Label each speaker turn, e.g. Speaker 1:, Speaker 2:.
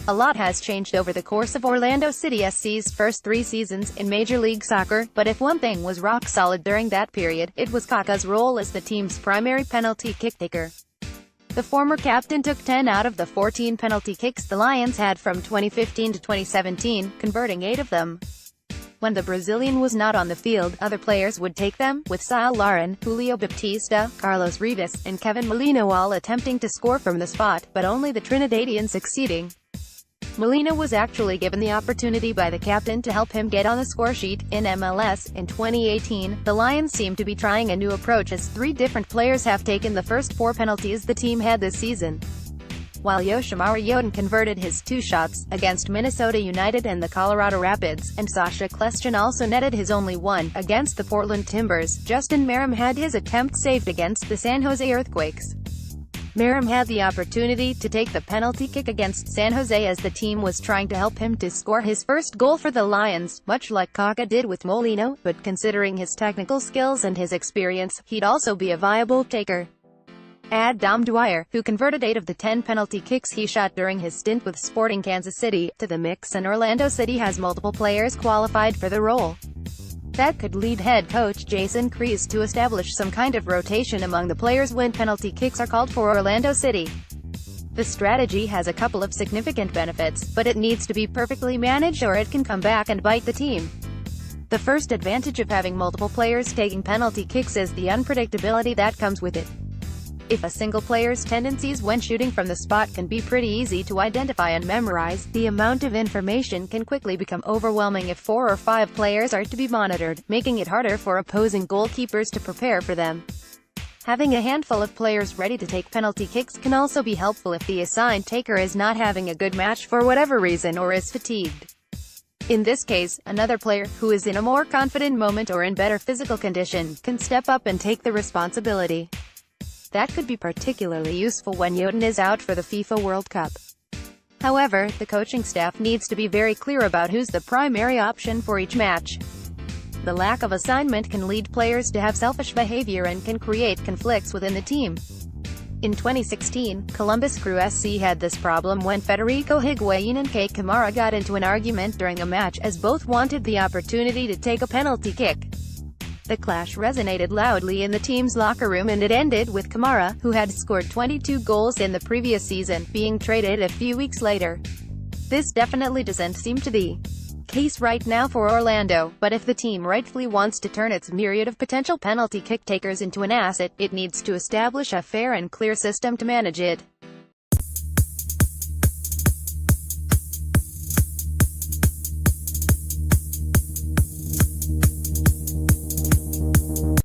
Speaker 1: A lot has changed over the course of Orlando City SC's first 3 seasons in Major League Soccer, but if one thing was rock solid during that period, it was Kaká's role as the team's primary penalty kick taker. The former captain took 10 out of the 14 penalty kicks the Lions had from 2015 to 2017, converting 8 of them. When the Brazilian was not on the field, other players would take them, with Cyle Larin, Julio Baptista, Carlos Rivas, and Kevin Molino all attempting to score from the spot, but only the Trinidadian succeeding. Molino was actually given the opportunity by the captain to help him get on the scoresheet. In MLS, in 2018, the Lions seem to be trying a new approach as 3 different players have taken the first 4 penalties the team had this season. While Yoshimar Yotun converted his 2 shots, against Minnesota United and the Colorado Rapids, and Sacha Kljestan also netted his only one, against the Portland Timbers, Justin Meram had his attempt saved against the San Jose Earthquakes. Meram had the opportunity to take the penalty kick against San Jose as the team was trying to help him to score his first goal for the Lions, much like Kaká did with Molino, but considering his technical skills and his experience, he'd also be a viable taker. Add Dom Dwyer, who converted 8 of the 10 penalty kicks he shot during his stint with Sporting Kansas City, to the mix, and Orlando City has multiple players qualified for the role. That could lead head coach Jason Kreis to establish some kind of rotation among the players when penalty kicks are called for Orlando City. The strategy has a couple of significant benefits, but it needs to be perfectly managed or it can come back and bite the team. The first advantage of having multiple players taking penalty kicks is the unpredictability that comes with it. If a single player's tendencies when shooting from the spot can be pretty easy to identify and memorize, the amount of information can quickly become overwhelming if 4 or 5 players are to be monitored, making it harder for opposing goalkeepers to prepare for them. Having a handful of players ready to take penalty kicks can also be helpful if the assigned taker is not having a good match for whatever reason or is fatigued. In this case, another player, who is in a more confident moment or in better physical condition, can step up and take the responsibility. That could be particularly useful when Yotun is out for the FIFA World Cup. However, the coaching staff needs to be very clear about who's the primary option for each match. The lack of assignment can lead players to have selfish behavior and can create conflicts within the team. In 2016, Columbus Crew SC had this problem when Federico Higuain and Kei Kamara got into an argument during a match as both wanted the opportunity to take a penalty kick. The clash resonated loudly in the team's locker room and it ended with Kamara, who had scored 22 goals in the previous season, being traded a few weeks later. This definitely doesn't seem to be the case right now for Orlando, but if the team rightfully wants to turn its myriad of potential penalty kick takers into an asset, it needs to establish a fair and clear system to manage it.